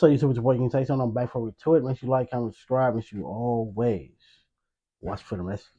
So you see what your boy can say something. I'm back for to it. Make sure you like, comment, subscribe. Make sure you always watch for the messages.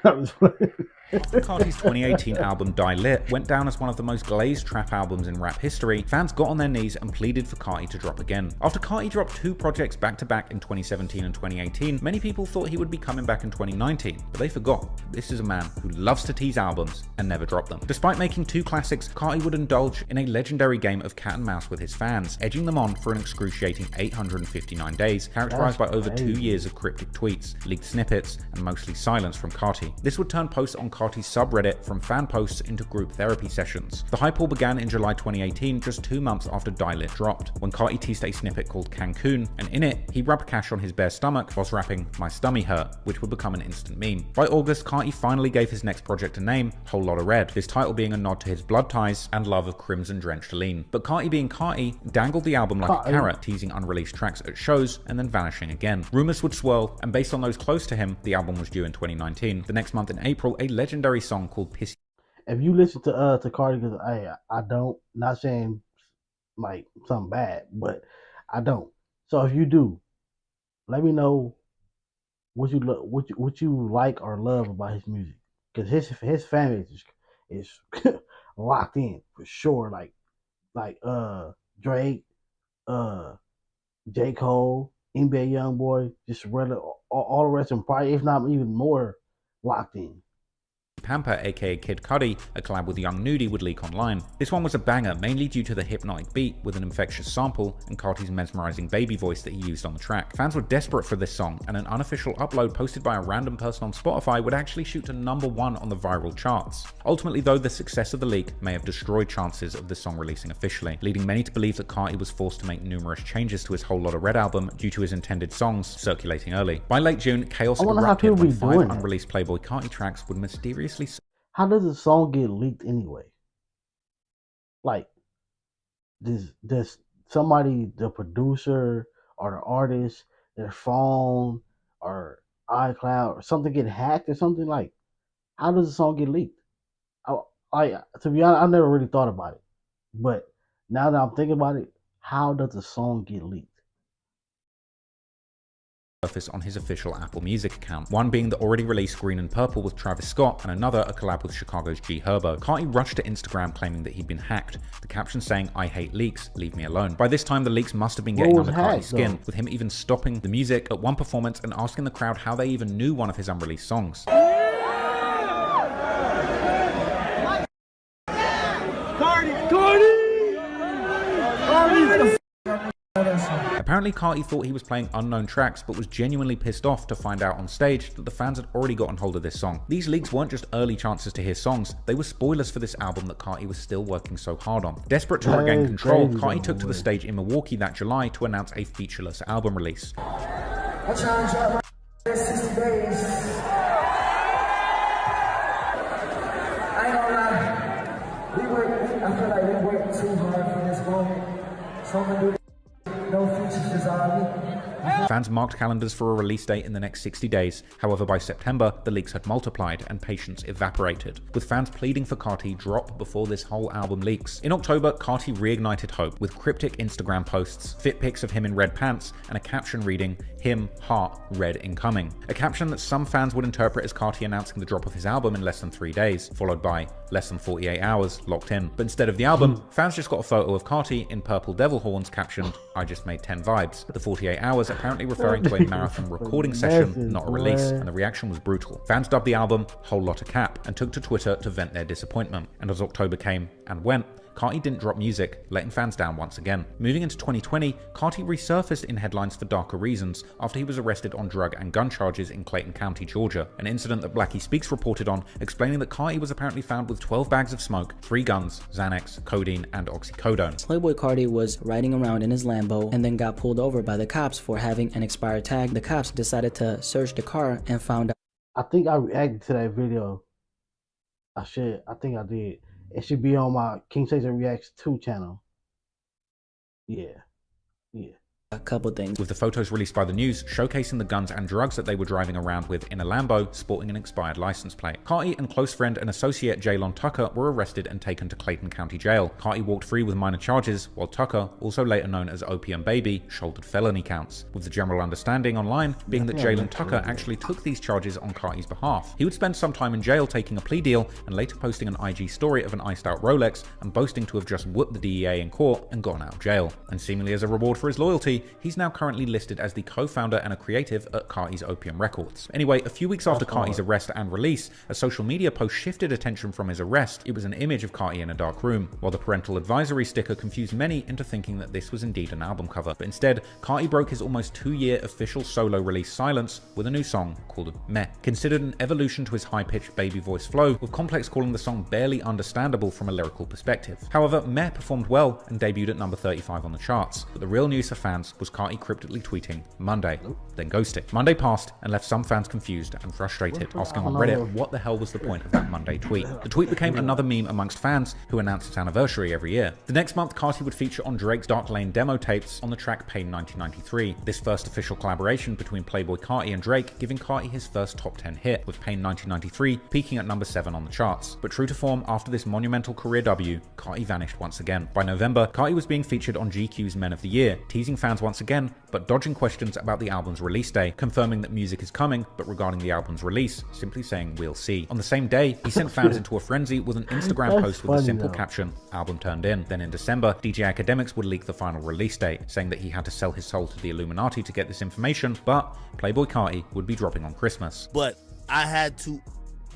I'm just playing. After Carti's 2018 album Die Lit went down as one of the most glazed trap albums in rap history, fans got on their knees and pleaded for Carti to drop again. After Carti dropped 2 projects back to back in 2017 and 2018, many people thought he would be coming back in 2019, but they forgot this is a man who loves to tease albums and never drop them. Despite making 2 classics, Carti would indulge in a legendary game of cat and mouse with his fans, edging them on for an excruciating 859 days, characterized by over 2 years of cryptic tweets, leaked snippets, and mostly silence from Carti. This would turn posts on Carti's subreddit from fan posts into group therapy sessions. The hype all began in July 2018, just 2 months after Die Lit dropped, when Carti teased a snippet called Cancun, and in it, he rubbed cash on his bare stomach whilst rapping "My Stummy Hurt," which would become an instant meme. By August, Carti finally gave his next project a name, Whole Lotta Red, his title being a nod to his blood ties and love of crimson-drenched lean. But Carti being Carti, dangled the album like a carrot, teasing unreleased tracks at shows and then vanishing again. Rumors would swirl, and based on those close to him, the album was due in 2019. The next month in April, a legendary song called Piss. If you listen to Carti, because I don't, not saying like something bad, but I don't. So if you do, let me know what you like or love about his music, because his fan base is locked in for sure. Like Drake, uh J. Cole, NBA YoungBoy, just all the rest, and probably if not even more locked in. Pamper aka Kid Cudi, a collab with Young Nudie, would leak online. This one was a banger, mainly due to the hypnotic beat with an infectious sample and Carti's mesmerizing baby voice that he used on the track. Fans were desperate for this song, and an unofficial upload posted by a random person on Spotify would actually shoot to #1 on the viral charts. Ultimately though, the success of the leak may have destroyed chances of the song releasing officially, leading many to believe that Carti was forced to make numerous changes to his Whole Lotta Red album due to his intended songs circulating early. By late June, chaos erupted when 5 unreleased Playboi Carti tracks would mysteriously. How does a song get leaked anyway? Like, does somebody, the producer or the artist, their phone or iCloud or something get hacked or something? Like, how does a song get leaked? To be honest, I've never really thought about it, but now that I'm thinking about it, how does a song get leaked? Surface on his official Apple Music account, one being the already released Green and Purple with Travis Scott, and another a collab with Chicago's G Herbo. Carti rushed to Instagram claiming that he'd been hacked, the caption saying, "I hate leaks, leave me alone." By this time, the leaks must have been getting under Carti's skin, with him even stopping the music at one performance and asking the crowd how they even knew one of his unreleased songs. Apparently Carti thought he was playing unknown tracks, but was genuinely pissed off to find out on stage that the fans had already gotten hold of this song. These leaks weren't just early chances to hear songs, they were spoilers for this album that Carti was still working so hard on. Desperate to regain control, Carti took to the stage in Milwaukee that July to announce a featureless album release. I challenge y'all my 60 days. I ain't gonna lie, I feel like we worked too hard for this moment, so I'm gonna do no features, just all me. Fans marked calendars for a release date in the next 60 days. However, by September, the leaks had multiplied and patience evaporated, with fans pleading for Carti drop before this whole album leaks. In October, Carti reignited hope with cryptic Instagram posts, fit pics of him in red pants, and a caption reading, "Him, heart, red incoming." A caption that some fans would interpret as Carti announcing the drop of his album in less than 3 days, followed by less than 48 hours locked in. But instead of the album, fans just got a photo of Carti in purple devil horns captioned, "I just made 10 vibes." The 48 hours apparently referring to a marathon recording session, not a release, and the reaction was brutal. Fans dubbed the album Whole Lotta Cap and took to Twitter to vent their disappointment. And as October came and went, Carti didn't drop music, letting fans down once again. Moving into 2020, Carti resurfaced in headlines for darker reasons after he was arrested on drug and gun charges in Clayton County, Georgia, an incident that Blackie Speaks reported on, explaining that Carti was apparently found with 12 bags of smoke, 3 guns, Xanax, codeine, and oxycodone. Playboi Carti was riding around in his Lambo and then got pulled over by the cops for having an expired tag. The cops decided to search the car and found out. I think I reacted to that video. I think I did. It should be on my King Caesar Reacts 2 channel. Yeah. a couple things. With the photos released by the news showcasing the guns and drugs that they were driving around with in a Lambo sporting an expired license plate. Carti and close friend and associate Jaylon Tucker were arrested and taken to Clayton County Jail. Carti walked free with minor charges, while Tucker, also later known as Opium Baby, shouldered felony counts, with the general understanding online being that Jaylon Tucker actually took these charges on Carti's behalf. He would spend some time in jail taking a plea deal and later posting an IG story of an iced out Rolex and boasting to have just whooped the DEA in court and gotten out of jail. And seemingly as a reward for his loyalty, he's now currently listed as the co-founder and a creative at Carti's Opium Records. Anyway, a few weeks after Carti's arrest and release, a social media post shifted attention from his arrest. It was an image of Carti in a dark room, while the parental advisory sticker confused many into thinking that this was indeed an album cover. But instead, Carti broke his almost 2-year official solo release silence with a new song called Meh. Considered an evolution to his high-pitched baby voice flow, with Complex calling the song barely understandable from a lyrical perspective. However, Meh performed well and debuted at number 35 on the charts. But the real news for fans was Carti cryptically tweeting Monday, then ghosted. Monday passed and left some fans confused and frustrated, asking on Reddit what the hell was the point of that Monday tweet. The tweet became another meme amongst fans who announced its anniversary every year. The next month, Carti would feature on Drake's Dark Lane demo tapes on the track Pain 1993. This first official collaboration between Playboi Carti and Drake giving Carti his first top 10 hit, with Pain 1993 peaking at number 7 on the charts. But true to form, after this monumental career debut, Carti vanished once again. By November, Carti was being featured on GQ's Men of the Year, teasing fans once again, but dodging questions about the album's release day, confirming that music is coming, but regarding the album's release, simply saying we'll see. On the same day, he sent fans into a frenzy with an Instagram post with a simple caption, album turned in. Then in December, DJ Academics would leak the final release date, saying that he had to sell his soul to the Illuminati to get this information, but Playboi Carti would be dropping on Christmas. But I had to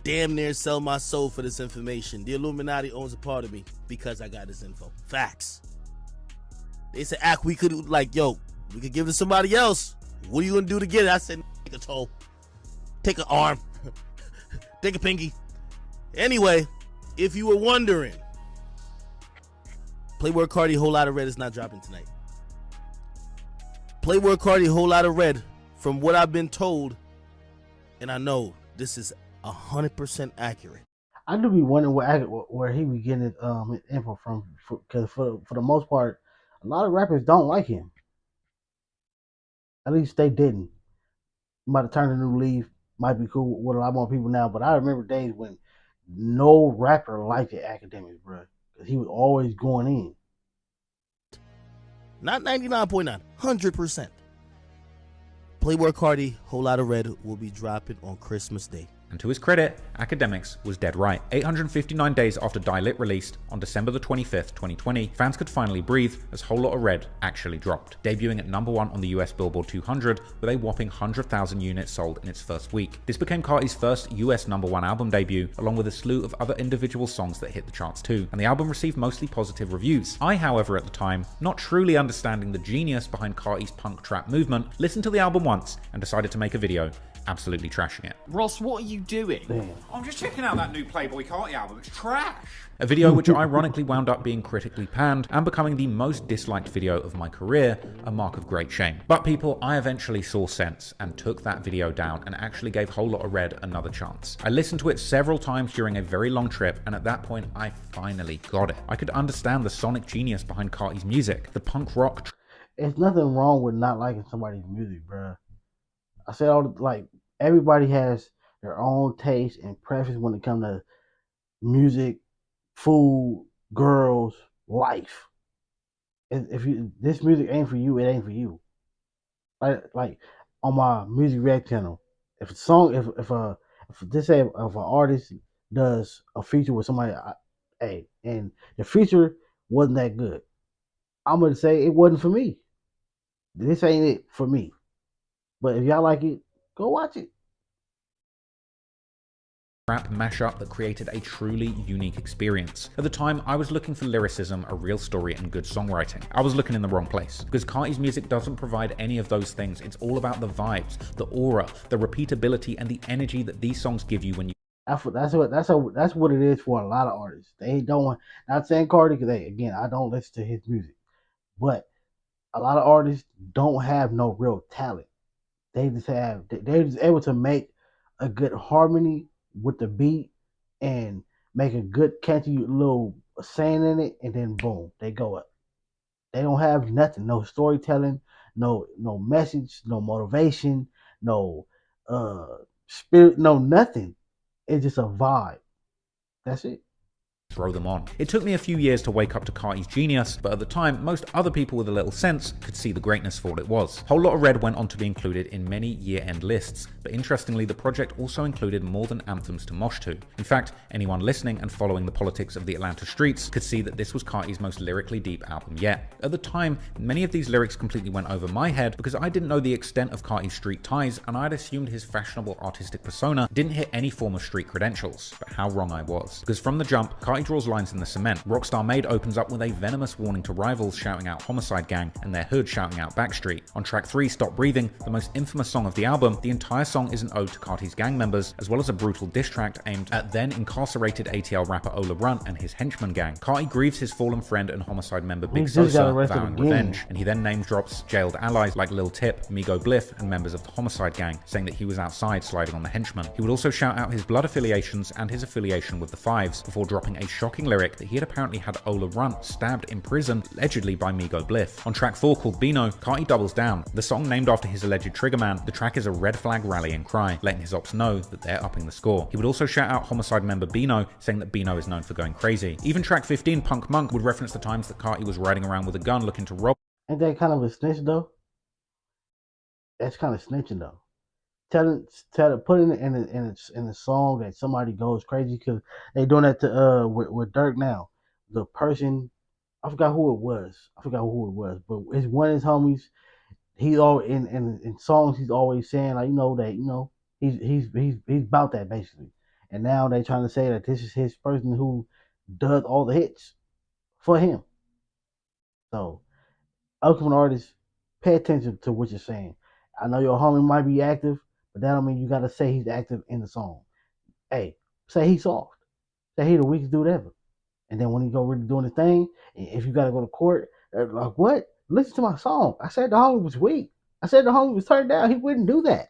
damn near sell my soul for this information. The Illuminati owns a part of me because I got this info. Facts. They said, we could, like, yo, we could give it to somebody else. What are you gonna do to get it? I said, take a toe, take an arm, take a pinky. Anyway, if you were wondering, Playboi Carti Whole Lotta Red is not dropping tonight. Playboi Carti Whole Lotta Red, from what I've been told, and I know this is 100% accurate. I do be wondering where he be getting his info from, because for the most part, a lot of rappers don't like him. At least they didn't. Might have turned a new leaf. Might be cool with a lot more people now. But I remember days when no rapper liked the Academics, bro, because he was always going in. Not 99.9, 100%. Playboi Carti Whole Lotta Red will be dropping on Christmas Day. And to his credit, Academics was dead right. 859 days after Die Lit released, on December the 25th, 2020, fans could finally breathe as Whole Lotta Red actually dropped, debuting at number 1 on the US Billboard 200 with a whopping 100,000 units sold in its first week. This became Carti's first US number 1 album debut, along with a slew of other individual songs that hit the charts too, and the album received mostly positive reviews. I, however, at the time, not truly understanding the genius behind Carti's punk trap movement, listened to the album once and decided to make a video absolutely trashing it. Ross, what are you doing? Damn. I'm just checking out that new Playboi Carti album. It's trash. A video which ironically wound up being critically panned and becoming the most disliked video of my career, a mark of great shame. But people, I eventually saw sense and took that video down and actually gave Whole Lotta Red another chance. I listened to it several times during a very long trip, and at that point I finally got it. I could understand the sonic genius behind Carti's music, the punk rock. It's nothing wrong with not liking somebody's music, bro. I said everybody has their own taste and preference when it comes to music, food, girls, life. If this music ain't for you, it ain't for you. Like on my music react channel, if an artist does a feature with somebody, and the feature wasn't that good, I'm gonna say it wasn't for me. This ain't it for me. But if y'all like it, go watch it. Rap mashup that created a truly unique experience. At the time, I was looking for lyricism, a real story, and good songwriting. I was looking in the wrong place, because Carti's music doesn't provide any of those things. It's all about the vibes, the aura, the repeatability, and the energy that these songs give you when you. That's what it is for a lot of artists. They don't. Not saying Carti, because again, I don't listen to his music, but a lot of artists don't have no real talent. They're just able to make a good harmony with the beat and make a good catchy little saying in it, and then boom, they go up. They don't have nothing, no storytelling, no message, no motivation, no spirit, no nothing. It's just a vibe. That's it. Throw them on. It took me a few years to wake up to Carti's genius, but at the time, most other people with a little sense could see the greatness for what it was. Whole Lotta Red went on to be included in many year-end lists, but interestingly, the project also included more than anthems to mosh to. In fact, anyone listening and following the politics of the Atlanta streets could see that this was Carti's most lyrically deep album yet. At the time, many of these lyrics completely went over my head because I didn't know the extent of Carti's street ties, and I'd assumed his fashionable artistic persona didn't hit any form of street credentials. But how wrong I was. Because from the jump, Carti draws lines in the cement. Rockstar Made opens up with a venomous warning to rivals shouting out Homicide Gang and their hood shouting out Backstreet. On track 3, Stop Breathing, the most infamous song of the album, the entire song is an ode to Carti's gang members, as well as a brutal diss track aimed at then incarcerated ATL rapper Ola Runt and his henchman gang. Carti grieves his fallen friend and Homicide member Big Sosa, vowing revenge, and he then name drops jailed allies like Lil Tip, Migo Bliff, and members of the Homicide Gang, saying that he was outside sliding on the henchman. He would also shout out his blood affiliations and his affiliation with the Fives, before dropping a shocking lyric that he had apparently had Ola Runt stabbed in prison, allegedly by Migo Bliff. On track 4, called Bino, Carti doubles down. The song named after his alleged triggerman, the track is a red flag rallying cry, letting his ops know that they're upping the score. He would also shout out Homicide member Bino, saying that Bino is known for going crazy. Even track 15, Punk Monk, would reference the times that Carti was riding around with a gun looking to rob. Ain't that kind of a snitch though? That's kind of snitching though. Put it in a song that somebody goes crazy, because they doing that to with Dirk now. The person, I forgot who it was. But it's one of his homies. He's all in songs. He's always saying like, he's about that basically. And now they trying to say that this is his person who does all the hits for him. So, upcoming artists, pay attention to what you're saying. I know your homie might be active, but that don't mean you gotta say he's active in the song. Hey, say he's soft. Say he the weakest dude ever. And then when he go really doing the thing, if you gotta go to court, like what? Listen to my song. I said the homie was weak. I said the homie was turned down. He wouldn't do that.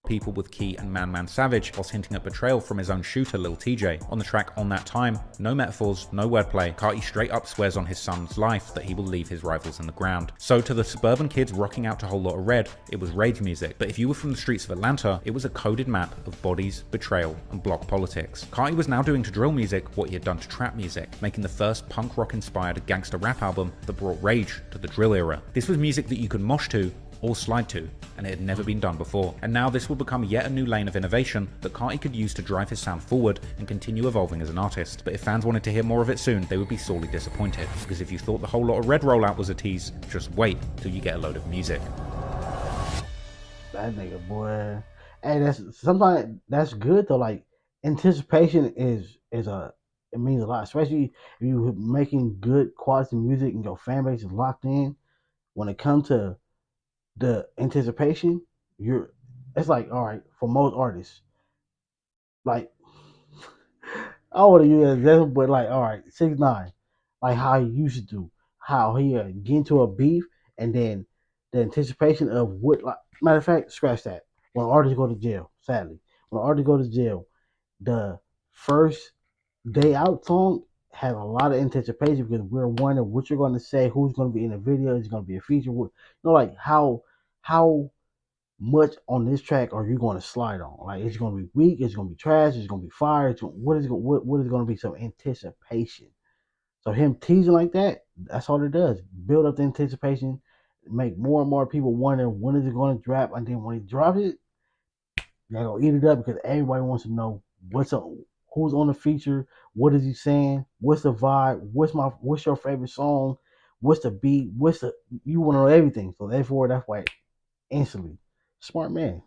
People with Key and Man Savage, whilst hinting at betrayal from his own shooter Lil TJ. On the track On That Time, no metaphors, no wordplay, Carti straight up swears on his son's life that he will leave his rivals in the ground. So to the suburban kids rocking out to Whole Lotta Red, it was rage music, but if you were from the streets of Atlanta, it was a coded map of bodies, betrayal, and block politics. Carti was now doing to drill music what he had done to trap music, making the first punk rock inspired gangster rap album that brought rage to the drill era. This was music that you could mosh to or slide to, and it had never been done before. And now this would become yet a new lane of innovation that Carti could use to drive his sound forward and continue evolving as an artist. But if fans wanted to hear more of it soon, they would be sorely disappointed, because if you thought the Whole Lotta Red rollout was a tease, just wait till you get a load of music. That nigga, boy. Hey, sometimes that's good though. Like, anticipation it means a lot, especially if you're making good quality music and your fan base is locked in. When it comes to the anticipation, it's like, all right, for most artists, like, I want to use an example, but like, all right, 6ix9ine, like how he used to do, how he get into a beef, and then the anticipation of what, like, matter of fact, scratch that. When artists go to jail, sadly, when artists go to jail, the first day out song has a lot of anticipation because we're wondering what you're going to say, who's going to be in the video, is going to be a feature, like how much on this track are you going to slide on? Like, it's going to be weak, it's going to be trash, it's going to be fire. What is going to be some anticipation? So him teasing like that, that's all it does. Build up the anticipation, make more and more people wonder when is it going to drop, and then when he drops it, they're going to eat it up because everybody wants to know what's up, who's on the feature, what is he saying, what's the vibe, what's your favorite song, what's the beat, you want to know everything. So therefore, that's why instantly. Smart man.